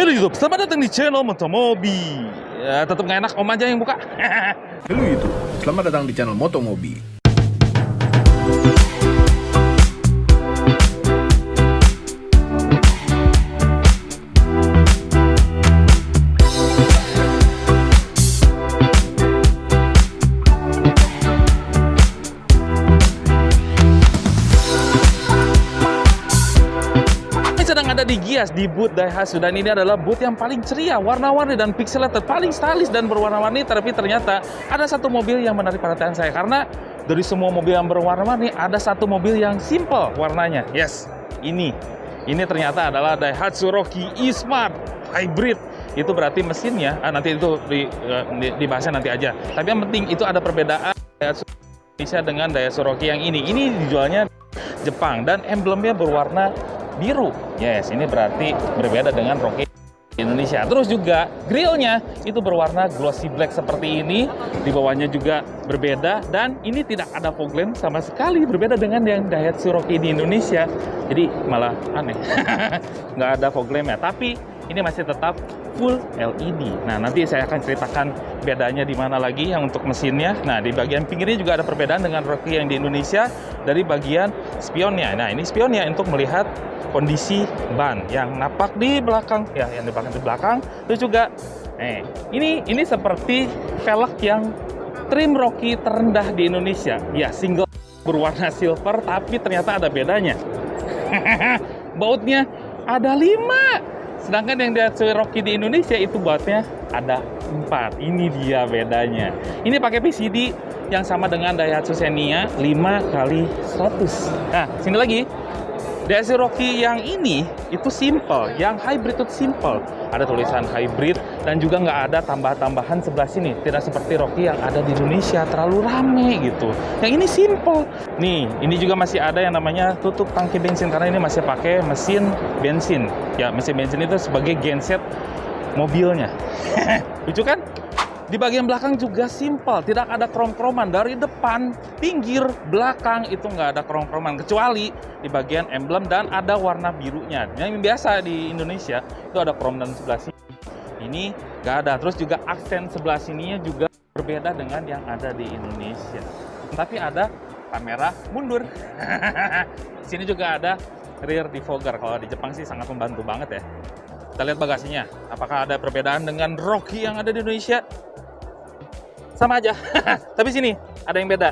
Halo YouTube, selamat datang di channel Motomobi. Ya, tetap nggak enak, Om aja yang buka. Halo YouTube, selamat datang di channel Motomobi. Sedang ada di Gias di booth Daihatsu, dan ini adalah booth yang paling ceria, warna-warni dan pixelated, paling stylish dan berwarna-warni. Tapi ternyata ada satu mobil yang menarik perhatian saya, karena dari semua mobil yang berwarna-warni ada satu mobil yang simple warnanya. Yes, ini ternyata adalah Daihatsu Rocky E-Smart Hybrid. Itu berarti mesinnya nanti itu dibahasnya nanti aja. Tapi yang penting itu ada perbedaan Daihatsu Indonesia dengan Daihatsu Rocky yang ini. Ini dijualnya Jepang dan emblemnya berwarna biru. Yes, ini berarti berbeda dengan Rocky Indonesia. Terus juga grillnya itu berwarna glossy black seperti ini. Di bawahnya juga berbeda, dan ini tidak ada fog lamp sama sekali, berbeda dengan yang Daihatsu Rocky di Indonesia. Jadi malah aneh. Nggak ada fog lamp ya, tapi ini masih tetap full LED. Nah, nanti saya akan ceritakan bedanya di mana lagi yang untuk mesinnya. Nah, di bagian pinggirnya juga ada perbedaan dengan Rocky yang di Indonesia dari bagian spionnya. Nah, ini spionnya untuk melihat kondisi ban yang napak di belakang, ya, yang di belakang. Terus juga, ini seperti velg yang trim Rocky terendah di Indonesia. Ya, single berwarna silver, tapi ternyata ada bedanya. Bautnya ada 5. Sedangkan yang Daihatsu Rocky di Indonesia itu bautnya ada 4. Ini dia bedanya. Ini pakai PCD yang sama dengan Daihatsu Xenia 5x100. Nah, sini lagi. Daihatsu Rocky yang ini itu simple, yang hybrid itu simple. Ada tulisan hybrid dan juga nggak ada tambah-tambahan sebelah sini. Tidak seperti Rocky yang ada di Indonesia, terlalu rame gitu. Yang ini simple. Nih, ini juga masih ada yang namanya tutup tangki bensin, karena ini masih pakai mesin bensin. Ya, mesin bensin itu sebagai genset mobilnya. Lucu kan? Di bagian belakang juga simple, tidak ada krom-kroman. Dari depan, pinggir, belakang itu nggak ada krom-kroman, kecuali di bagian emblem dan ada warna birunya. Yang biasa di Indonesia itu ada krom dan sebelah sini. Ini nggak ada. Terus juga aksen sebelah sininya juga berbeda dengan yang ada di Indonesia. Tapi ada kamera mundur. Sini juga ada rear defogger. Kalau di Jepang sih sangat membantu banget ya. Kita lihat bagasinya. Apakah ada perbedaan dengan Rocky yang ada di Indonesia? Sama aja. Tapi sini ada yang beda.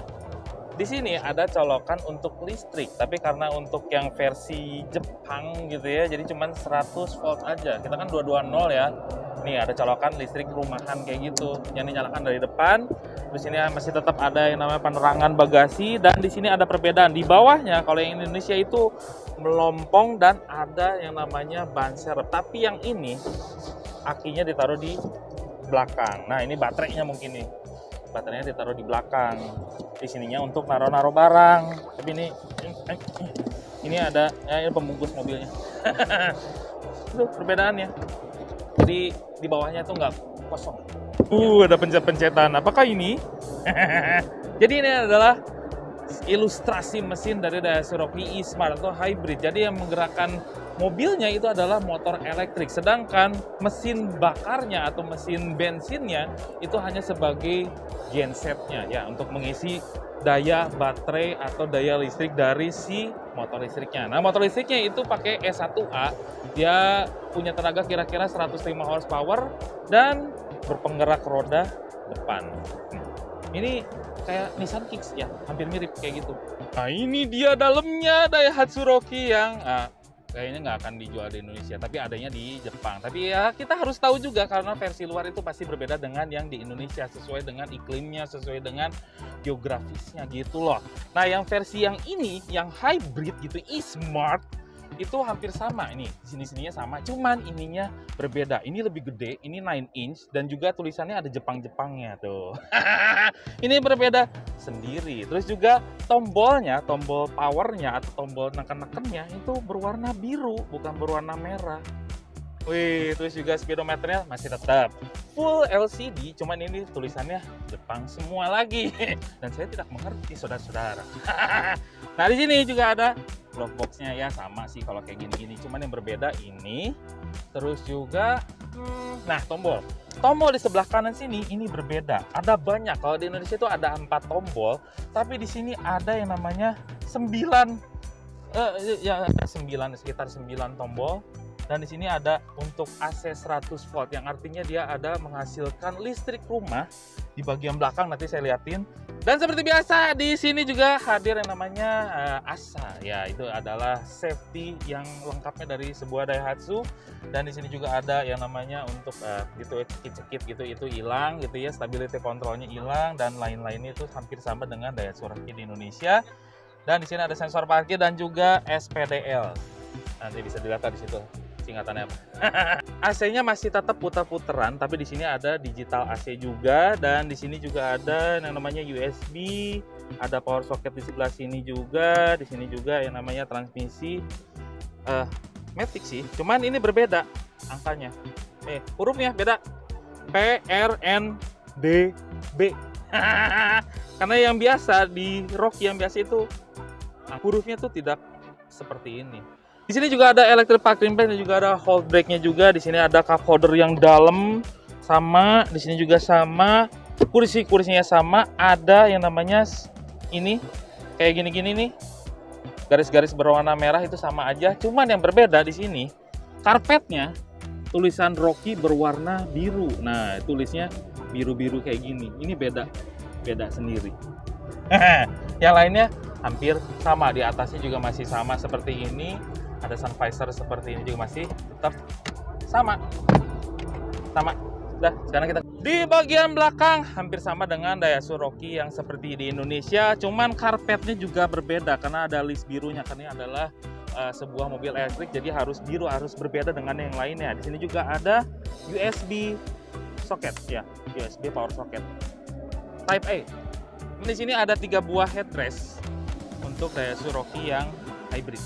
Di sini ada colokan untuk listrik, tapi karena untuk yang versi Jepang gitu ya, jadi cuma 100 volt aja. Kita kan 220 ya. Nih ada colokan listrik rumahan kayak gitu, yang dinyalakan dari depan. Terus ini masih tetap ada yang namanya penerangan bagasi, dan di sini ada perbedaan. Di bawahnya kalau yang Indonesia itu melompong dan ada yang namanya ban serep. Tapi yang ini akinya ditaruh di belakang. Nah, ini baterainya mungkin nih. Baterainya ditaruh di belakang. Di sininya untuk naruh-naruh barang. Tapi ini ada ini pembungkus mobilnya. Itu perbedaannya. Jadi di bawahnya tuh nggak kosong. Ada pencet-pencetan. Apakah ini? Jadi ini adalah ilustrasi mesin dari Daihatsu Rocky E-Smart atau hybrid. Jadi yang menggerakkan mobilnya itu adalah motor elektrik, sedangkan mesin bakarnya atau mesin bensinnya itu hanya sebagai gensetnya ya, untuk mengisi daya baterai atau daya listrik dari si motor listriknya. Nah, motor listriknya itu pakai E1A. Dia punya tenaga kira-kira 105 horsepower dan berpenggerak roda depan. Ini kayak Nissan Kicks ya, hampir mirip kayak gitu. Nah, ini dia dalamnya Daihatsu Rocky yang kayaknya nggak akan dijual di Indonesia, tapi adanya di Jepang. Tapi ya kita harus tahu juga, karena versi luar itu pasti berbeda dengan yang di Indonesia, sesuai dengan iklimnya, sesuai dengan geografisnya gitu loh. Nah, yang versi yang ini, yang hybrid gitu, E-Smart, itu hampir sama. Ini sini-sininya sama, cuman ininya berbeda. Ini lebih gede, ini 9 inch, dan juga tulisannya ada Jepang-Jepangnya tuh. Ini berbeda sendiri. Terus juga tombolnya, tombol powernya atau tombol neken-nekennya itu berwarna biru, bukan berwarna merah. Wih, terus juga speedometernya masih tetap full LCD, cuman ini tulisannya Jepang semua lagi. Dan saya tidak mengerti, saudara-saudara. Nah, di sini juga ada glove box-nya ya, sama sih kalau kayak gini-gini. Cuman yang berbeda ini. Terus juga, nah tombol. Tombol di sebelah kanan sini ini berbeda. Ada banyak. Kalau di Indonesia itu ada 4 tombol, tapi di sini ada yang namanya 9. Ya 9, sekitar 9 tombol. Dan di sini ada untuk AC 100 volt yang artinya dia ada menghasilkan listrik rumah di bagian belakang, nanti saya liatin. Dan seperti biasa di sini juga hadir yang namanya ASA, ya itu adalah safety yang lengkapnya dari sebuah Daihatsu. Dan di sini juga ada yang namanya untuk gitu cekit-cekit gitu, itu hilang gitu ya, stability controlnya hilang dan lain-lainnya itu hampir sama dengan Daihatsu Rocky di Indonesia. Dan di sini ada sensor parkir dan juga SPDL. Nanti bisa dilihat di situ singkatannya apa. AC-nya masih tetap putar-putaran, tapi di sini ada digital AC juga, dan di sini juga ada yang namanya USB, ada power socket di sebelah sini juga, di sini juga yang namanya transmisi Matic sih, cuman ini berbeda angkanya. Hurufnya beda. PRNDB. Karena yang biasa di Rocky yang biasa itu hurufnya tuh tidak seperti ini. Di sini juga ada electric parking brake dan juga ada hold brake-nya juga. Di sini ada cup holder yang dalam sama, di sini juga sama. Kursinya sama, ada yang namanya ini kayak gini-gini nih. Garis-garis berwarna merah itu sama aja, cuman yang berbeda di sini karpetnya tulisan Rocky berwarna biru. Nah, tulisnya biru-biru kayak gini. Ini beda sendiri. Yang lainnya hampir sama, di atasnya juga masih sama seperti ini. Ada sun visor seperti ini juga masih tetap sama. Udah, sekarang kita di bagian belakang hampir sama dengan Daihatsu Rocky yang seperti di Indonesia, cuman karpetnya juga berbeda karena ada list birunya, karena ini adalah sebuah mobil elektrik, jadi harus biru, harus berbeda dengan yang lainnya. Di sini juga ada USB socket ya, USB power socket Type A. Di sini ada 3 buah headrest untuk Daihatsu Rocky yang hybrid.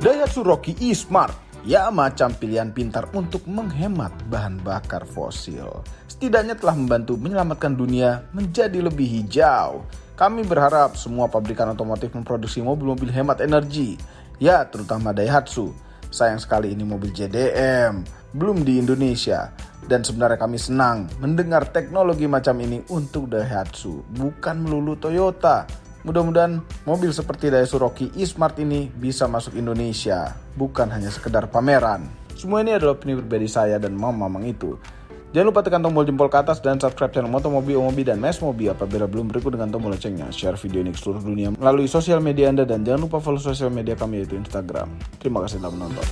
Daihatsu Rocky E-Smart, ya macam pilihan pintar untuk menghemat bahan bakar fosil. Setidaknya telah membantu menyelamatkan dunia menjadi lebih hijau. Kami berharap semua pabrikan otomotif memproduksi mobil-mobil hemat energi, ya terutama Daihatsu. Sayang sekali ini mobil JDM, belum di Indonesia. Dan sebenarnya kami senang mendengar teknologi macam ini untuk Daihatsu, bukan melulu Toyota. Mudah-mudahan mobil seperti Daihatsu Rocky E-Smart ini bisa masuk Indonesia, bukan hanya sekedar pameran. Semua ini adalah opini pribadi saya dan mamang itu. Jangan lupa tekan tombol jempol ke atas dan subscribe channel Motomobi, Omobi, dan Mesmobi apabila belum, berikut dengan tombol loncengnya. Share video ini ke seluruh dunia melalui sosial media Anda dan jangan lupa follow sosial media kami yaitu Instagram. Terima kasih telah menonton.